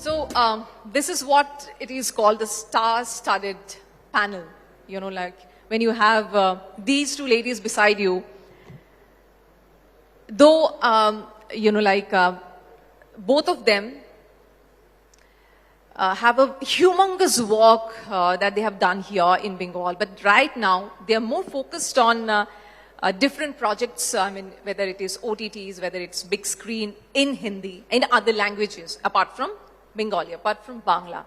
So this is what it is called, the star-studded panel. You know, like when you have these two ladies beside you, though, you know, like both of them have a humongous work that they have done here in Bengal. But right now, they are more focused on different projects, I mean, whether it is OTTs, whether it's big screen in Hindi, in other languages, apart from Bengali, apart from Bangla.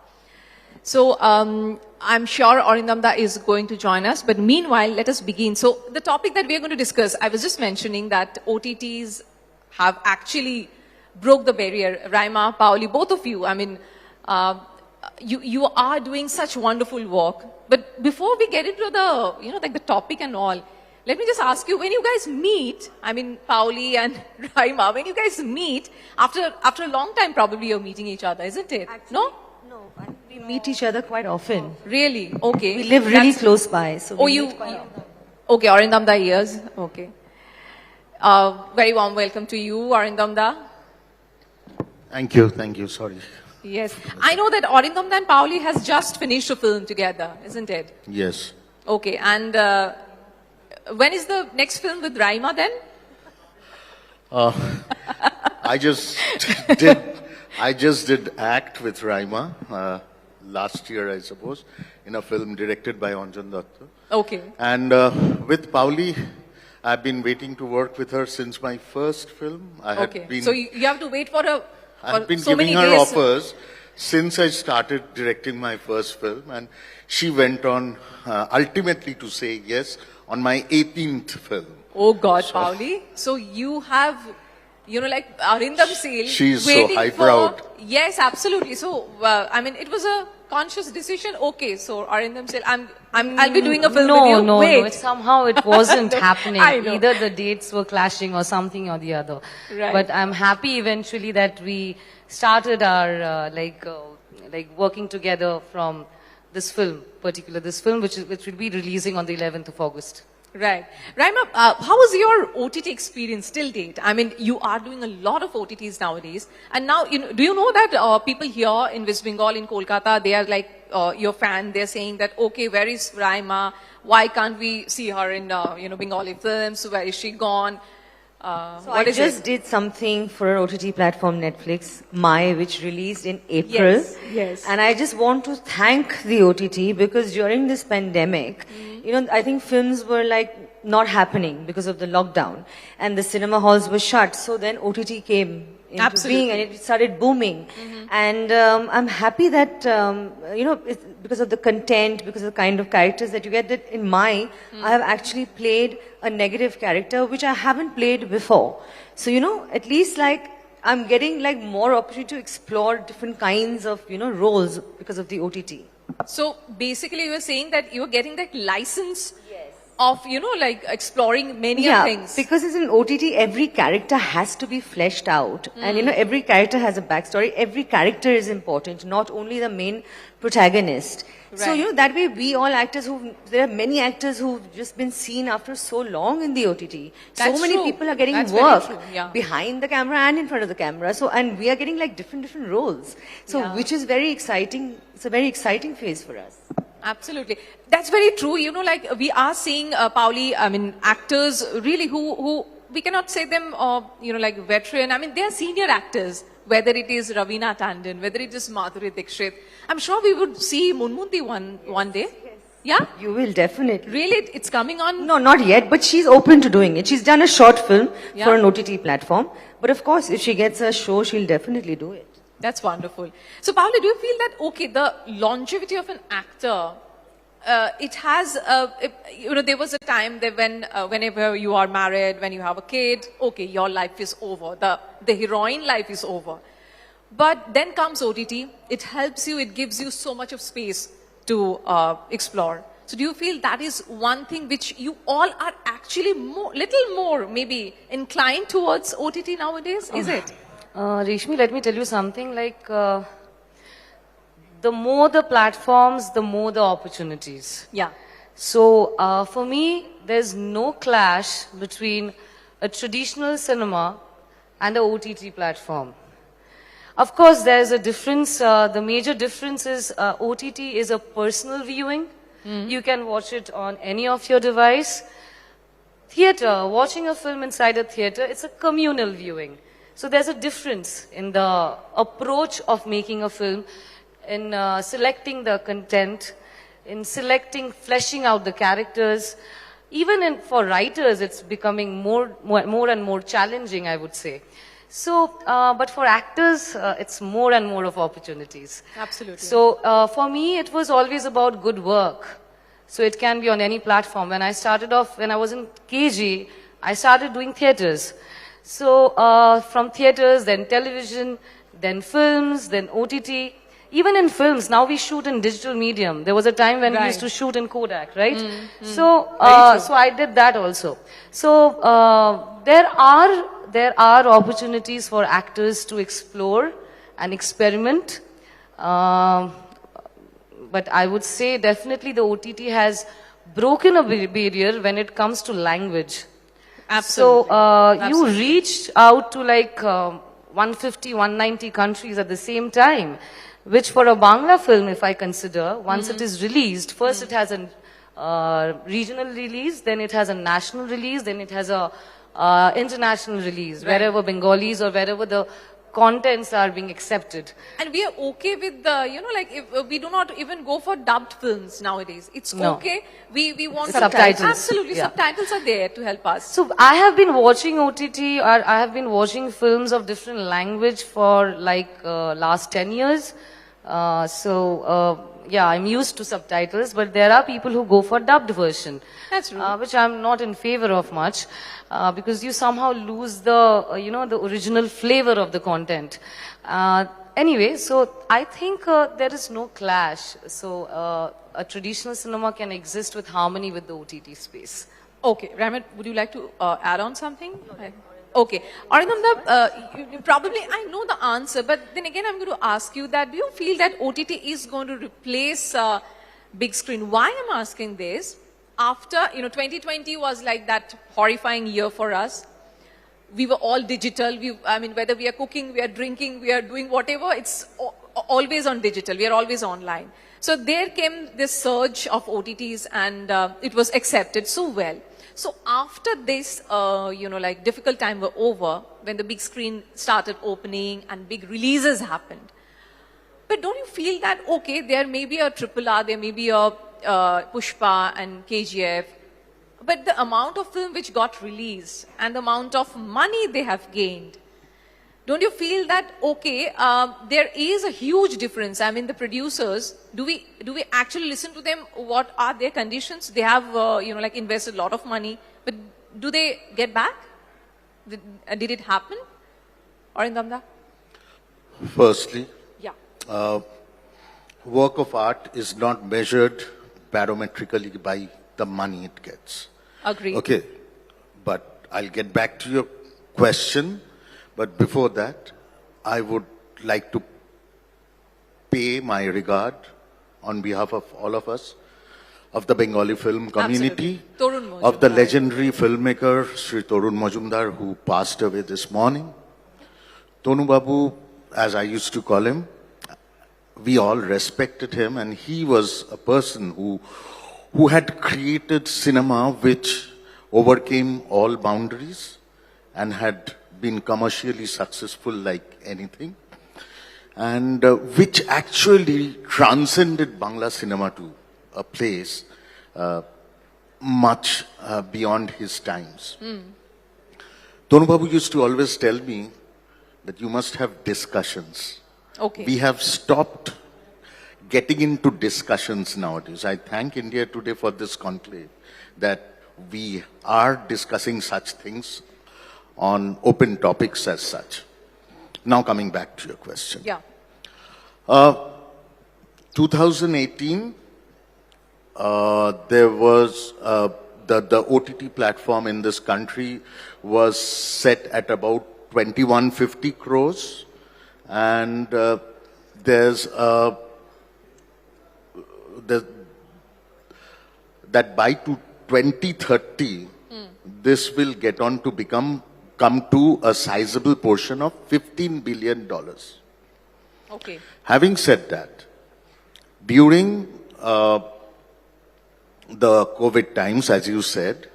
So I'm sure Arindam is going to join us. But meanwhile, let us begin. So the topic that we are going to discuss, I was just mentioning that OTTs have actually broke the barrier. Raima, Paoli, both of you, I mean, you are doing such wonderful work. But before we get into the, you know, like the topic and all, let me just ask you, when you guys meet, I mean, Paoli and Raima, when you guys meet, after a long time probably you're meeting each other, isn't it? Actually, no? No, we meet each other quite often. Really? Okay. We live really close by. So okay, Arindam da ears. Okay. Very warm welcome to you, Arindam da. Thank you, sorry. Yes. I know that Arindam and Paoli has just finished a film together, isn't it? Yes. Okay, and when is the next film with Raima then? I just did act with Raima last year, I suppose, in a film directed by Anjan Datta. Okay. And with Paoli, I've been waiting to work with her since my first film. So you have to wait for a... I've been so giving many her days. offers since I started directing my first film, and she went on ultimately to say yes on my 18th film. Oh God, Paoli. So you have, you know, like Arindam Sale. She's so waiting high-proud. Yes, absolutely. So, I mean, it was a conscious decision. Okay, so Arindam Sale, I'll be doing a film with you. No, Wait. no. Somehow it wasn't happening. I know. Either the dates were clashing or something or the other. Right. But I'm happy eventually that we started our like working together from this film, this film which will be releasing on the 11th of August. Right. Raima, how was your OTT experience till date? I mean, you are doing a lot of OTTs nowadays. And now, you know, do you know that people here in West Bengal, in Kolkata, they are like your fan. They're saying that, okay, where is Raima? Why can't we see her in, you know, Bengali films? Where is she gone? So I just did something for an OTT platform, Netflix, which released in April. Yes. And I just want to thank the OTT because during this pandemic, you know, I think films were like not happening because of the lockdown and the cinema halls were shut. So then OTT came into being and it started booming. And I'm happy that, you know, because of the content, because of the kind of characters that you get, that in I have actually played a negative character which I haven't played before. So, you know, at least like I'm getting like more opportunity to explore different kinds of, you know, roles because of the OTT. So basically you were saying that you were getting that license of, you know, like exploring many things. Because it's an OTT, every character has to be fleshed out. And, you know, every character has a backstory. Every character is important, not only the main protagonist. Right. So, you know, that way we all actors there are many actors who've just been seen after so long in the OTT. That's so many true. people are getting That's work very true, yeah. behind the camera and in front of the camera. So, and we are getting like different roles. So, which is very exciting. It's a very exciting phase for us. Absolutely. That's very true. You know, like we are seeing, Paoli, I mean, actors really who we cannot say them, you know, like veteran. I mean, they are senior actors, whether it is Raveena Tandon, whether it is Madhuri Dixit. I'm sure we would see Munmunti one day. Yes. Yeah? You will definitely. Really? It's coming on? No, not yet, but she's open to doing it. She's done a short film for an OTT platform. But of course, if she gets a show, she'll definitely do it. That's wonderful. So, Paoli, do you feel that, okay, the longevity of an actor, it has, you know, there was a time that whenever you are married, when you have a kid, okay, your life is over. The heroine life is over. But then comes OTT. It helps you, it gives you so much of space to explore. So do you feel that is one thing which you all are actually little more maybe inclined towards OTT nowadays? Is it? Reshmi, let me tell you something like the more the platforms, the more the opportunities. Yeah. So for me, there's no clash between a traditional cinema and a OTT platform. Of course, there's a difference. The major difference is OTT is a personal viewing. You can watch it on any of your device. Theater, watching a film inside a theater, it's a communal viewing. So there's a difference in the approach of making a film, in selecting the content, in selecting, fleshing out the characters. Even for writers, it's becoming more and more challenging, I would say. So, but for actors, it's more and more of opportunities. Absolutely. So, for me, it was always about good work. So it can be on any platform. When I started off, when I was in KG, I started doing theaters. So, from theaters, then television, then films, then OTT. Even in films, now we shoot in digital medium. There was a time when we used to shoot in Kodak, right? So, so I did that also. So, there are opportunities for actors to explore and experiment. But I would say definitely the OTT has broken a barrier when it comes to language. Absolutely. So, you reached out to like 150, 190 countries at the same time, which for a Bangla film, if I consider, once it is released, first it has a regional release, then it has a national release, then it has a international release, wherever Bengalis or wherever the contents are being accepted. And we are okay with the, you know, like if we do not even go for dubbed films nowadays. It's okay. We want Subtitles. Absolutely. Yeah. Subtitles are there to help us. So I have been watching OTT, or I have been watching films of different language for like last 10 years. Yeah, I'm used to subtitles, but there are people who go for dubbed version. That's true. Which I'm not in favor of much, because you somehow lose the, the original flavor of the content. Anyway, so I think there is no clash. So a traditional cinema can exist with harmony with the OTT space. Okay, Raima, would you like to add on something? Okay. Arindam, you probably, I know the answer, but then again I'm going to ask you that, do you feel that OTT is going to replace big screen? Why I'm asking this? After, 2020 was like that horrifying year for us. We were all digital. Whether we are cooking, we are drinking, we are doing whatever, it's always on digital. We are always online. So there came this surge of OTTs and it was accepted so well. So after this, difficult time were over, when the big screen started opening and big releases happened. But don't you feel that, okay, there may be a RRR, there may be a Pushpa and KGF, but the amount of film which got released and the amount of money they have gained, don't you feel that, okay, there is a huge difference? The producers, do we actually listen to them? What are their conditions? They have, invested a lot of money, but do they get back? Did it happen? Arindam? Firstly, yeah. Work of art is not measured barometrically by the money it gets. Agreed. Okay, but I'll get back to your question. But before that, I would like to pay my regard on behalf of all of us, of the Bengali film community, of the legendary filmmaker Sri Torun Majumdar, who passed away this morning. Tonu Babu, as I used to call him, we all respected him, and he was a person who had created cinema which overcame all boundaries and had been commercially successful like anything, and which actually transcended Bangla cinema to a place much beyond his times. Tonu Babu used to always tell me that you must have discussions. Okay. We have stopped getting into discussions nowadays. I thank India Today for this conclave, that we are discussing such things on open topics as such. Now coming back to your question. Yeah. 2018, there was the OTT platform in this country was set at about 2150 crores, and there's that by 2030, this will get on to come to a sizable portion of $15 billion. Okay. Having said that, during the COVID times, as you said,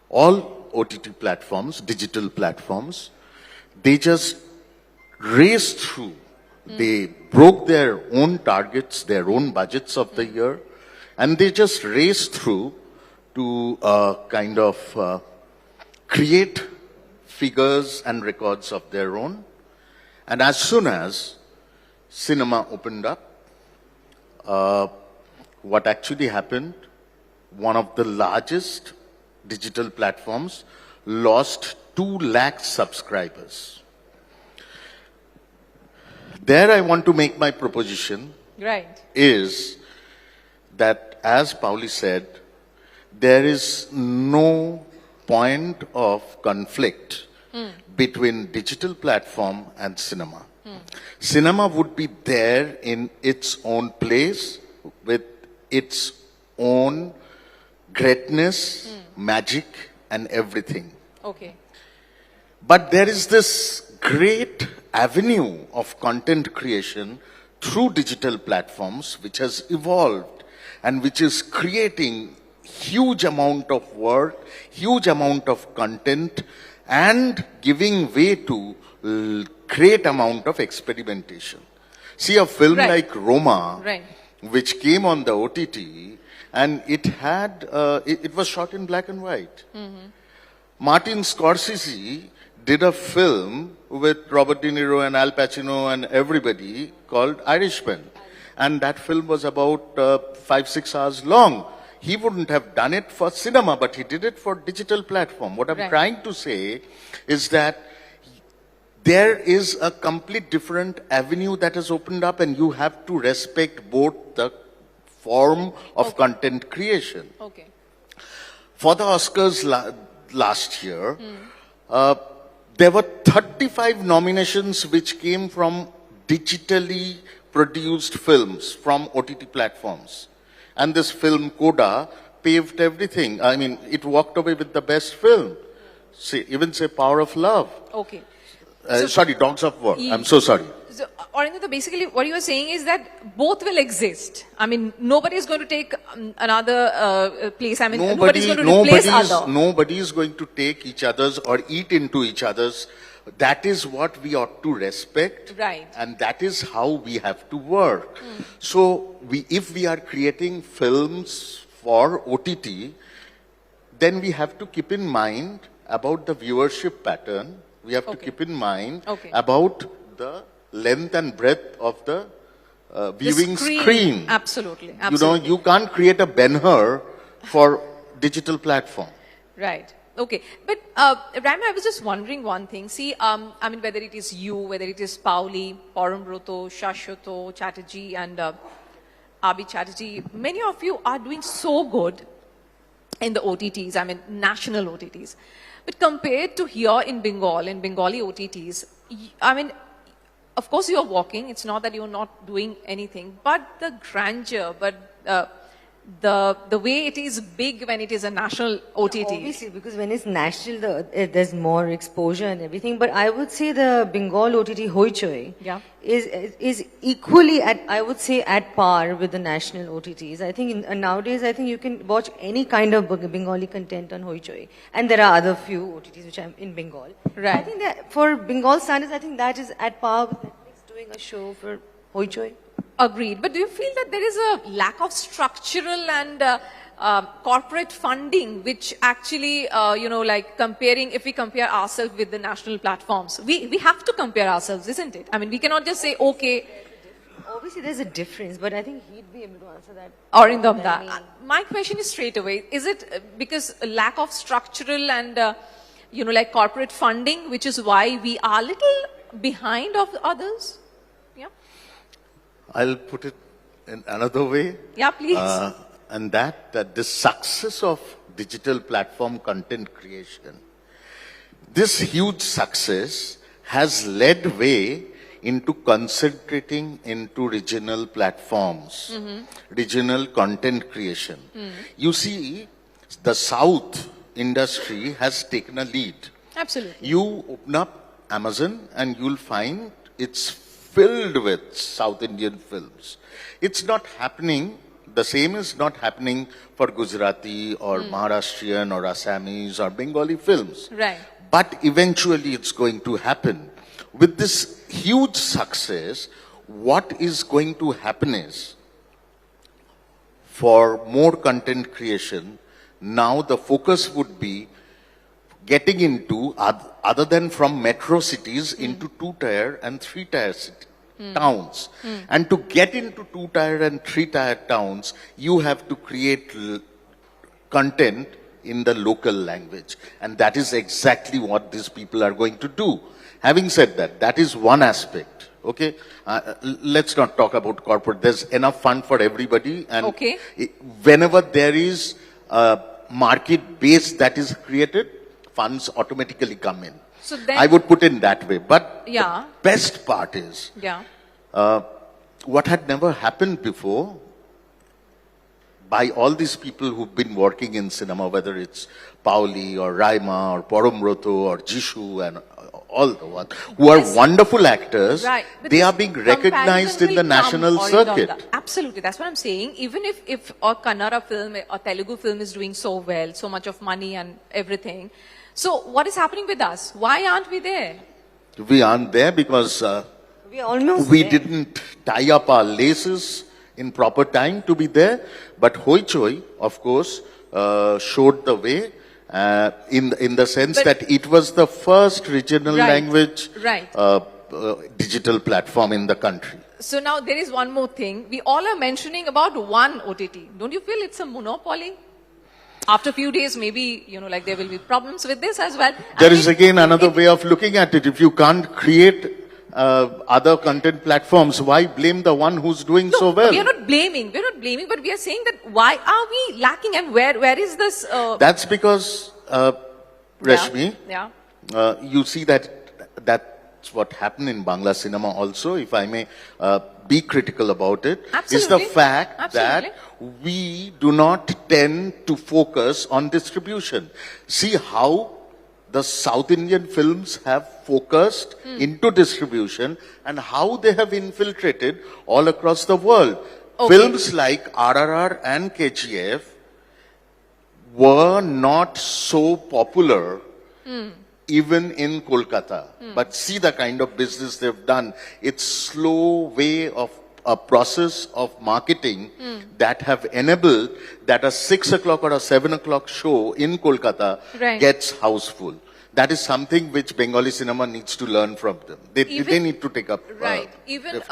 all OTT platforms, digital platforms, they just raced through. They broke their own targets, their own budgets of the year, and they just raced through to kind of create figures and records of their own. And as soon as cinema opened up, what actually happened, one of the largest digital platforms lost 2 lakh subscribers. There I want to make my proposition Right. is that, as Paoli said, there is no point of conflict between digital platform and cinema. Cinema would be there in its own place with its own greatness, magic, and everything. Okay. But there is this great avenue of content creation through digital platforms which has evolved and which is creating huge amount of work, huge amount of content, and giving way to great amount of experimentation. See, a film Right. like Roma, Right. which came on the OTT, and it had, it was shot in black and white. Martin Scorsese did a film with Robert De Niro and Al Pacino and everybody called Irishman. And that film was about 5-6 hours long. He wouldn't have done it for cinema, but he did it for digital platform. What I'm Right. trying to say is that there is a complete different avenue that has opened up, and you have to respect both the form of content creation. Okay. For the Oscars last year, there were 35 nominations which came from digitally produced films from OTT platforms. And this film, Coda, paved everything. I mean, it walked away with the best film. Even say Power of Love. Okay. Sorry, Dogs of War. I'm so sorry. So, Arindam, basically what you are saying is that both will exist. I mean, nobody is going to take another place. I mean, nobody is going to replace other. Nobody is going to take each other's or eat into each other's. That is what we ought to respect. Right. And that is how we have to work. So, if we are creating films for OTT, then we have to keep in mind about the viewership pattern. We have to keep in mind about the length and breadth of the viewing screen. Absolutely. You know, you can't create a Ben-Hur for digital platform. Right. Okay. But, Raima, I was just wondering one thing. See, I mean, whether it is you, whether it is Paoli, Parambrito, Shashwato, Chatterjee, and Abi Chatterjee, many of you are doing so good in the OTTs, I mean, national OTTs. But compared to here in Bengal, in Bengali OTTs, I mean, of course you are walking. It's not that you're not doing anything, but the grandeur, but the way it is big when it is a national OTT. Obviously, because when it's national, there's more exposure and everything. But I would say the Bengal OTT Hoichoi is equally I would say at par with the national OTTs. I think nowadays, I think you can watch any kind of Bengali content on Hoichoi. And there are other few OTTs which are in Bengal. Right. I think that for Bengal standards, I think that is at par with Netflix doing a show for Hoichoi. Agreed. But do you feel that there is a lack of structural and corporate funding, which actually, you know, like comparing, if we compare ourselves with the national platforms, we have to compare ourselves, isn't it? I mean, we cannot just say, okay. Obviously, there's a difference, but I think he'd be able to answer that. Arindam, my question is straight away, is it because a lack of structural and, you know, like corporate funding, which is why we are a little behind of the others? Yeah. I'll put it in another way. Yeah, please. And that the success of digital platform content creation, this huge success has led way into concentrating into regional platforms, regional content creation. You see, the South industry has taken a lead. Absolutely. You open up Amazon and you'll find it's filled with South Indian films. It's not happening. The same is not happening for Gujarati or Maharashtrian or Assamese or Bengali films. Right. But eventually it's going to happen. With this huge success, what is going to happen is, for more content creation, now the focus would be getting into, other than from metro cities, into 2-tier and 3-tier towns. And to get into 2-tier and 3-tier towns, you have to create content in the local language. And that is exactly what these people are going to do. Having said that, that is one aspect. Okay, let's not talk about corporate. There's enough fun for everybody, and okay. Whenever there is a market base that is created, funds automatically come in. So then, I would put in that way. But yeah. the best part is, what had never happened before, by all these people who've been working in cinema, whether it's Paoli or Raima or Poromroto or Jishu and all the ones, who are wonderful actors, right. They are being recognized in the national circuit. Absolutely, that's what I'm saying. Even if a Kannada film, a Telugu film is doing so well, so much of money and everything, so what is happening with us? Why aren't we there? We aren't there because we didn't tie up our laces in proper time to be there. But Hoichoi, of course, showed the way. In the sense that it was the first regional language digital platform in the country. So now there is one more thing. We all are mentioning about one OTT. Don't you feel it's a monopoly? After a few days, maybe, like there will be problems with this as well. There is again another way of looking at it. If you can't create other content platforms, why blame the one who's doing so well? We are not blaming, but we are saying that why are we lacking, and where is this? That's because, Rashmi, you see that's what happened in Bangla cinema also, if I may be critical about it, is the fact that we do not tend to focus on distribution. See how the South Indian films have focused into distribution and how they have infiltrated all across the world. Okay. Films like RRR and KGF were not so popular even in Kolkata. But see the kind of business they've done. It's slow way of a process of marketing that have enabled that a 6 o'clock or a 7 o'clock show in Kolkata gets houseful. That is something which Bengali cinema needs to learn from them. They need to take up. Even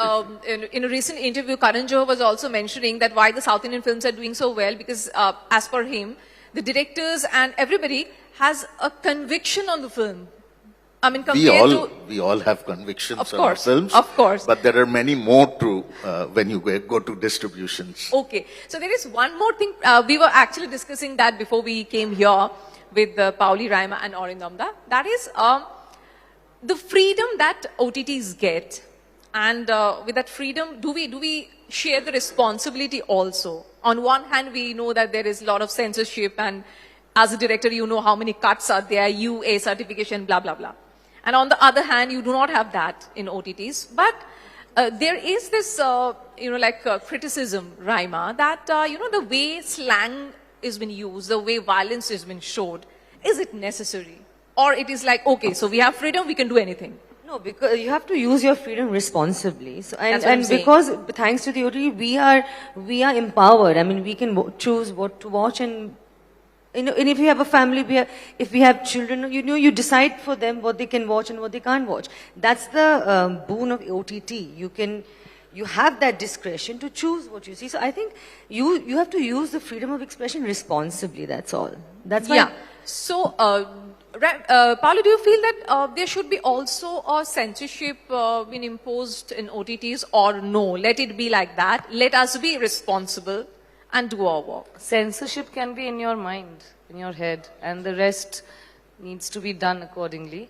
in a recent interview, Karan Johar was also mentioning that why the South Indian films are doing so well, because as per him, the directors and everybody has a conviction on the film. I mean, we all have convictions on our films. Of course. But there are many more to when you go to distributions. Okay. So there is one more thing. We were actually discussing that before we came here with Paoli, Raima and Arindam. That is the freedom that OTTs get. And with that freedom, do we share the responsibility also? On one hand, we know that there is a lot of censorship, and as a director, you know how many cuts are there, UA certification, blah, blah, blah. And on the other hand, you do not have that in OTTs. But there is this, criticism, Raima, that, the way slang is been used, the way violence is been showed, is it necessary? Or it is like, okay, so we have freedom, we can do anything. No, because you have to use your freedom responsibly. So, and because thanks to the OTT, we are empowered. I mean, we can choose what to watch, and and if you have a family, if we have children, you decide for them what they can watch and what they can't watch. That's the boon of OTT. You have that discretion to choose what you see. So I think you have to use the freedom of expression responsibly. That's all. That's why. Yeah. So, Paolo, do you feel that there should be also a censorship being imposed in OTTs, or no? Let it be like that. Let us be responsible and do our work. Censorship can be in your mind, in your head, and the rest needs to be done accordingly.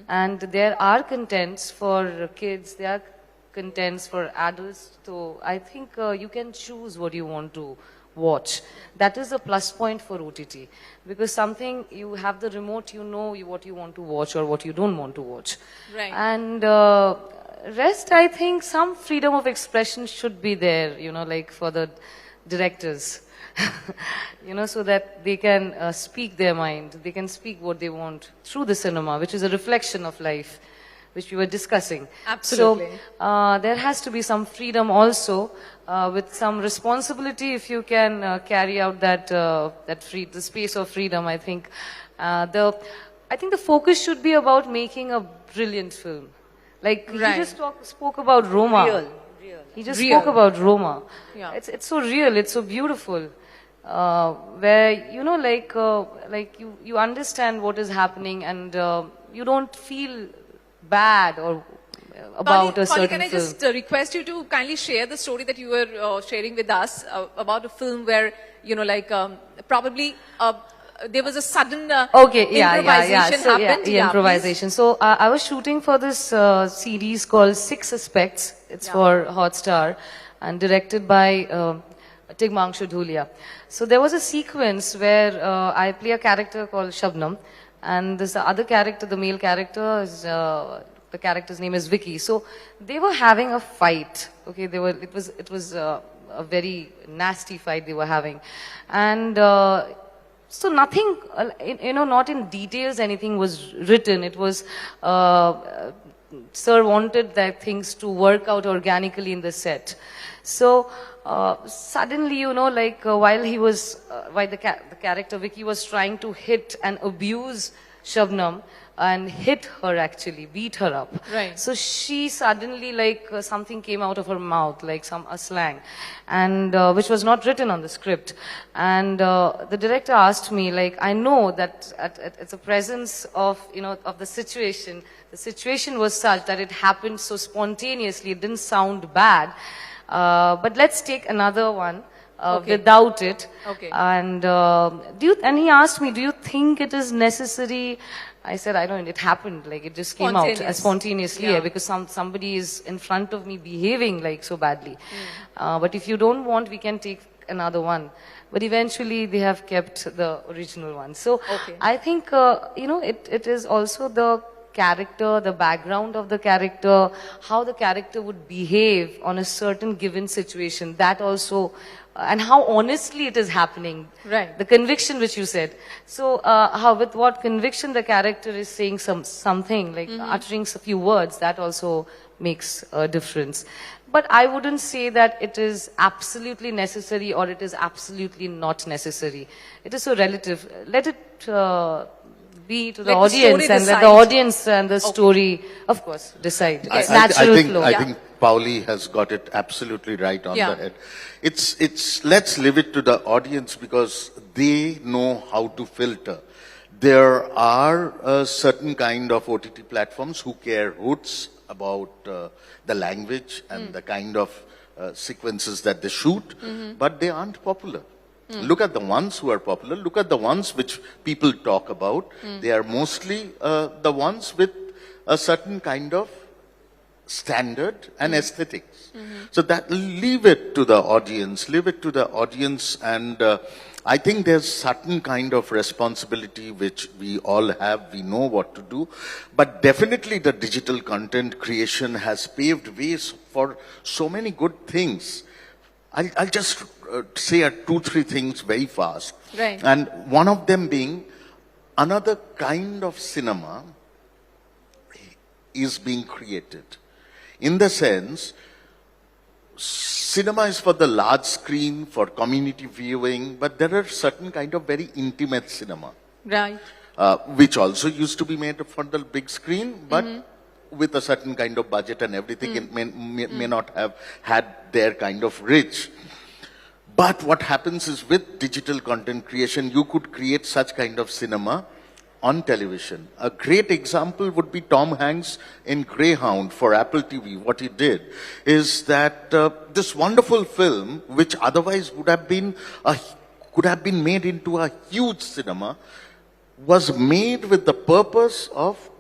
And there are contents for kids, there are contents for adults, so I think you can choose what you want to watch. That is a plus point for OTT, because something, you have the remote, you know what you want to watch or what you don't want to watch. Right. And Rest, I think some freedom of expression should be there, like for the directors, so that they can speak their mind, they can speak what they want through the cinema, which is a reflection of life, which we were discussing. Absolutely. So there has to be some freedom also, with some responsibility if you can carry out the space of freedom. I think the focus should be about making a brilliant film. Like Right. he just spoke about Roma. Real. He just Real. spoke about Roma. Yeah. It's so real. It's so beautiful. Where you understand what is happening, and you don't feel bad or about a Paoli, certain can I film. just request you to kindly share the story that you were sharing with us about a film where, probably there was a sudden improvisation happened. So, improvisation. So I was shooting for this series called Six Aspects. It's for Hotstar and directed by Tigmangshu Dhulia. So there was a sequence where I play a character called Shabnam, and this other character, the male character, is the character's name is Vicky. So they were having a fight. Okay, it was a very nasty fight they were having, and so nothing, not in details anything was written. It was, sir wanted that things to work out organically in the set. So suddenly, while the character Vicky was trying to hit and abuse Shabnam, and hit her actually, beat her up. Right. So she suddenly something came out of her mouth, like a slang, and which was not written on the script. And the director asked me, I know that at the presence of of the situation was such that it happened so spontaneously. It didn't sound bad, but let's take another one. Without it. Okay. And and he asked me, do you think it is necessary? I said, I don't know, it happened, it just came out spontaneously, Yeah. because somebody is in front of me behaving so badly. But if you don't want, we can take another one. But eventually they have kept the original one. So Okay. I think, it is also the character, the background of the character, how the character would behave on a certain given situation, that also, and how honestly it is happening. Right. The conviction which you said. So, how with what conviction the character is saying something, uttering a few words, that also makes a difference. But I wouldn't say that it is absolutely necessary or it is absolutely not necessary. It is so relative. Let it be to the Let the story audience, and let decide. the audience and the story, of course, decide. It's natural flow. I think Paoli has got it absolutely right on Yeah. the head. Let's leave it to the audience because they know how to filter. There are certain kind of OTT platforms who care hoots about the language and the kind of sequences that they shoot, but they aren't popular. Look at the ones who are popular. Look at the ones which people talk about. They are mostly the ones with a certain kind of standard and aesthetics. So that leave it to the audience. Leave it to the audience, and I think there's certain kind of responsibility which we all have. We know what to do, but definitely the digital content creation has paved ways for so many good things. I'll just say 2-3 things very fast. Right. And one of them being another kind of cinema is being created. In the sense, cinema is for the large screen, for community viewing, but there are certain kind of very intimate cinema, Right. which also used to be made for the big screen, but with a certain kind of budget and everything, it may not have had their kind of reach. But what happens is with digital content creation, you could create such kind of cinema on television. A great example would be Tom Hanks in Greyhound for Apple TV. What he did is that this wonderful film, which otherwise would have been could have been made into a huge cinema, was made with the purpose of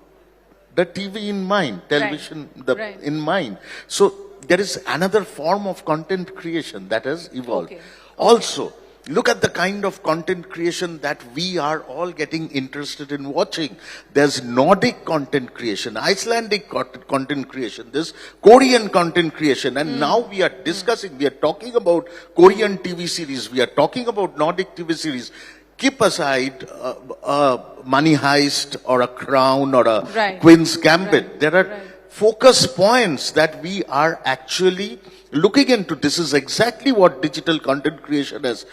the TV in mind, television Right. in mind. So there is another form of content creation that has evolved. Okay. Also, Look at the kind of content creation that we are all getting interested in watching. There's Nordic content creation, Icelandic content creation, there's Korean content creation, and now we are discussing, we are talking about Korean TV series, we are talking about Nordic TV series. Keep aside a Money Heist or a Crown or a Queen's Gambit. There are focus points that we are actually looking into. This is exactly what digital content creation has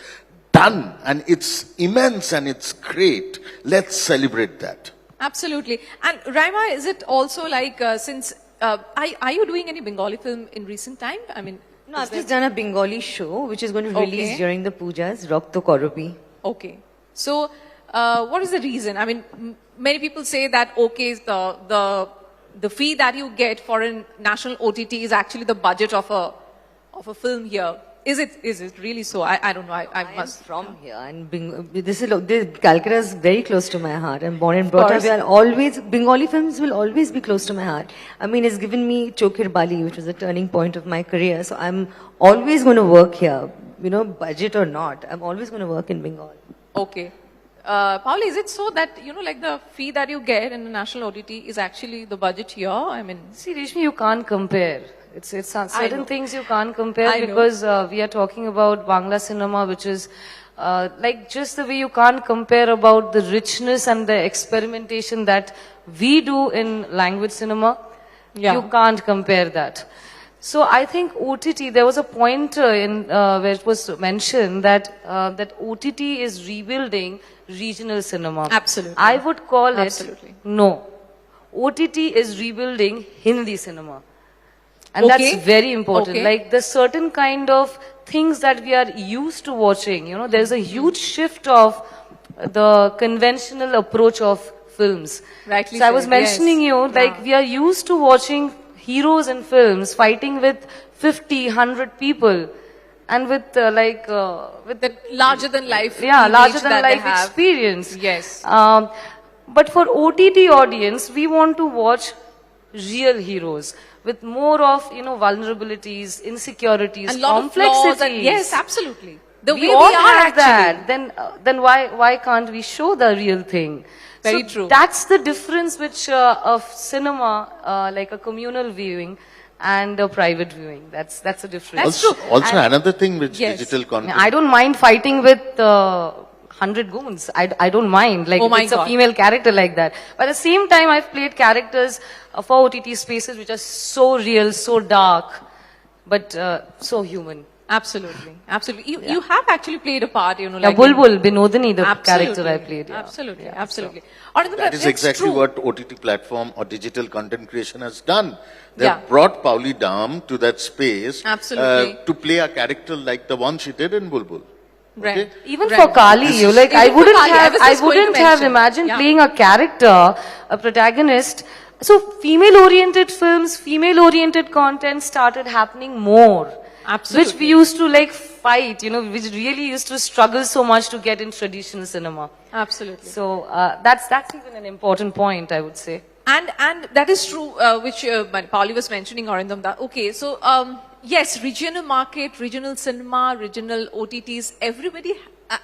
done, and it's immense and it's great. Let's celebrate that. Absolutely. And Raima, is it also like, are you doing any Bengali film in recent time? I mean, no, I've just done a Bengali show which is going to release during the pujas, Rakto Korobi. Okay. So, what is the reason? I mean, many people say that, okay, the fee that you get for a national OTT is actually the budget of a film here. Is it really so? I don't know. I must. Am from here, and this Calcutta is very close to my heart. I'm born and brought up here. Bengali films will always be close to my heart. I mean, it's given me Chokir Bali, which was a turning point of my career. So I'm always going to work here, budget or not. I'm always going to work in Bengal. Okay. Paoli, is it so that, like the fee that you get in the national OTT is actually the budget here? I mean... See, Rishmi, you can't compare. It's certain things you can't compare because we are talking about Bangla cinema, which is like just the way you can't compare about the richness and the experimentation that we do in language cinema. You can't compare that. So I think OTT, there was a point where it was mentioned that that OTT is rebuilding regional cinema. Absolutely. I would call it, no. OTT is rebuilding Hindi cinema. And that's very important. Like the certain kind of things that we are used to watching, there's a huge shift of the conventional approach of films. Rightly so I was mentioning we are used to watching heroes in films fighting with 50, 100 people. And with with the larger than life larger than life experience. Yes. But for OTT audience, we want to watch real heroes with more of vulnerabilities, insecurities, and complexities. Yes, absolutely. The we way all we are have actually. that. Then why can't we show the real thing? Very true. That's the difference which of cinema, like a communal viewing and a private viewing. That's a difference. That's true. Also another thing with digital content. I don't mind fighting with 100 goons. I don't mind. Like it's a female character like that. But at the same time, I've played characters for OTT spaces which are so real, so dark, but so human. Absolutely. Absolutely. You have actually played a part, like Bulbul, Binodini, the character I played. Absolutely. Absolutely. That is exactly what OTT platform or digital content creation has done. They have brought Paoli down to that space to play a character like the one she did in Bulbul. Right. Okay? Even for Kali, I wouldn't have imagined playing a character, a protagonist. So female-oriented films, female-oriented content started happening more. Absolutely. Which we used to fight, which really used to struggle so much to get in traditional cinema. Absolutely. So that's even an important point, I would say. And that is true, which Paoli was mentioning, Arindam. So yes, regional market, regional cinema, regional OTTs, everybody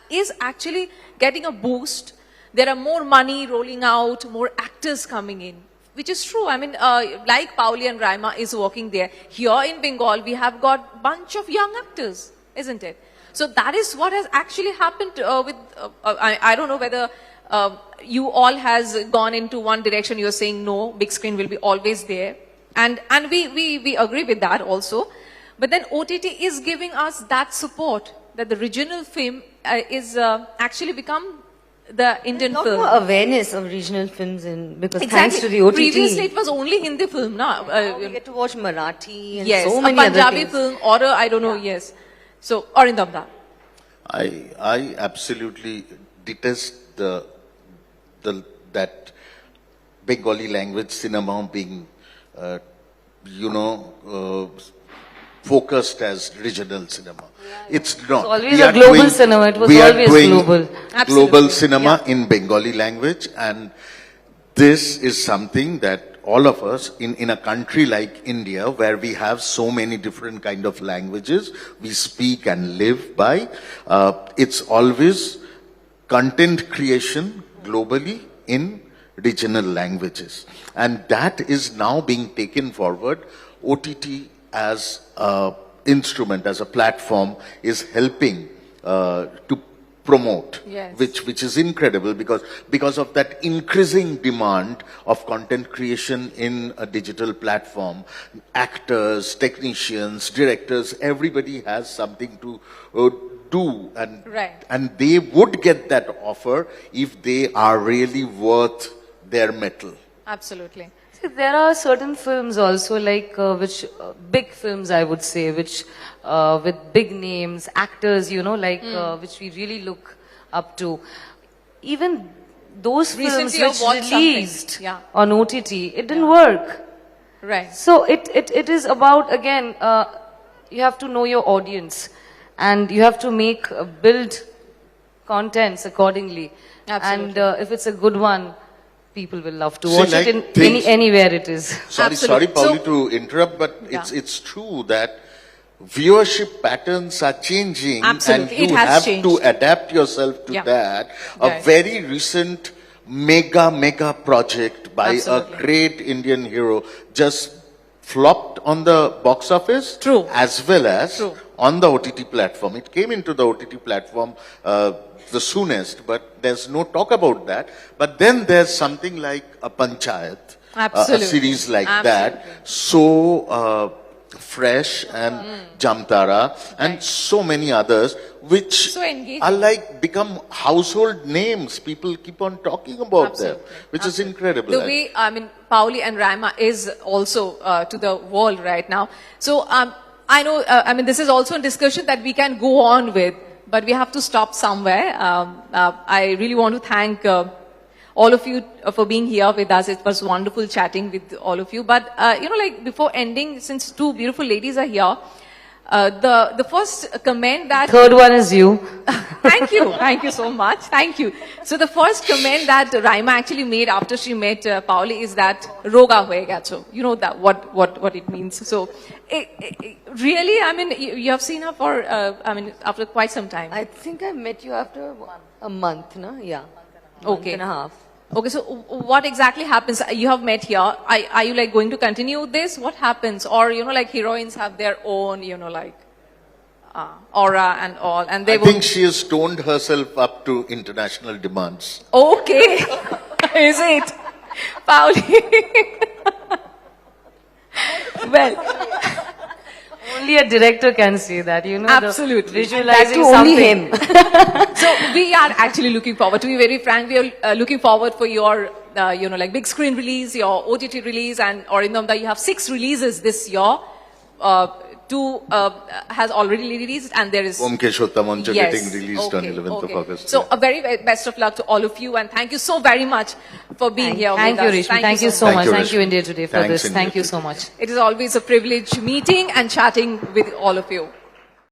is actually getting a boost. There are more money rolling out, more actors coming in, which is true. I mean, like Paoli and Raima is working there. Here in Bengal, we have got bunch of young actors, isn't it? So that is what has actually happened with, I don't know whether you all has gone into one direction. You're saying no, big screen will be always there. And we agree with that also. But then OTT is giving us that support that the regional film is actually become the Indian film. More awareness of regional films because thanks to the OTT. Previously it was only Hindi film, now we get to watch Marathi and so many other Punjabi things. film or I don't know, yes. So, Arindam. I absolutely detest that Bengali language cinema being, focused as regional cinema. It's not. It's always a global cinema. It was always global. Global cinema in Bengali language, and this is something that all of us in a country like India, where we have so many different kind of languages we speak and live by, it's always content creation globally in regional languages. And that is now being taken forward. OTT as a instrument, as a platform, is helping to promote, yes, which is incredible, because of that increasing demand of content creation in a digital platform. Actors, technicians, directors, everybody has something to do, and right, and they would get that offer if they are really worth their mettle. absolutely. See, there are certain films also, like big films, I would say, which with big names, actors, which we really look up to. Even those films Recently I which watched released something, yeah, on OTT, it didn't work. right, So it is about, again, you have to know your audience, and you have to build contents accordingly. Absolutely. And if it's a good one, people will love to See, watch like it in things- anywhere it is. Sorry, Absolutely. Paoli, So- to interrupt, but Yeah. it's true that viewership patterns are changing, Absolutely. and It you has have changed. to adapt yourself to Yeah. that. Right. A very recent mega project by Absolutely. a great Indian hero just flopped on the box office, True. as well as True. on the OTT platform. It came into the OTT platform the soonest, but there's no talk about that. But then there's something like a Panchayat, a Absolutely. series like Absolutely. that, so fresh, and Jamtara, and so many others, which So engaging. are like become household names. People keep on talking about them, Absolutely. which is incredible. The way, Paoli and Raima is also to the world right now. So, I know, this is also a discussion that we can go on with, but we have to stop somewhere. I really want to thank all of you for being here with us. It was wonderful chatting with all of you. But, before ending, since two beautiful ladies are here, the first comment that... Third one is you. Thank you so much. Thank you. So the first comment that Raima actually made after she met Paoli is that roga hoye gacho. You know that what it means. So really, you have seen her for after quite some time. I think I met you after a month, no? Yeah. Okay. Month and a half. Okay, so what exactly happens? You have met here. Are you going to continue this? What happens? Or heroines have their own aura and all, and they I would... think she has toned herself up to international demands. Okay. Is it? Paoli. Well, Only a director can say that, Absolutely. Visualizing That too, only something. him. so we are actually looking forward, to be very frank, we are looking forward for your, big screen release, your OTT release, and Arindam, you have 6 releases this year. 2 has already released, and there is... Om Keshottam Yes. getting released on Okay, 11th okay. of August. So a very best of luck to all of you, and thank you so very much for being here Thank with you, us. Rishmi. Thank you so Thank much. you, Thank you, Rishmi. India Today, for Thanks, this. India Thank you Today. so much. It is always a privilege meeting and chatting with all of you.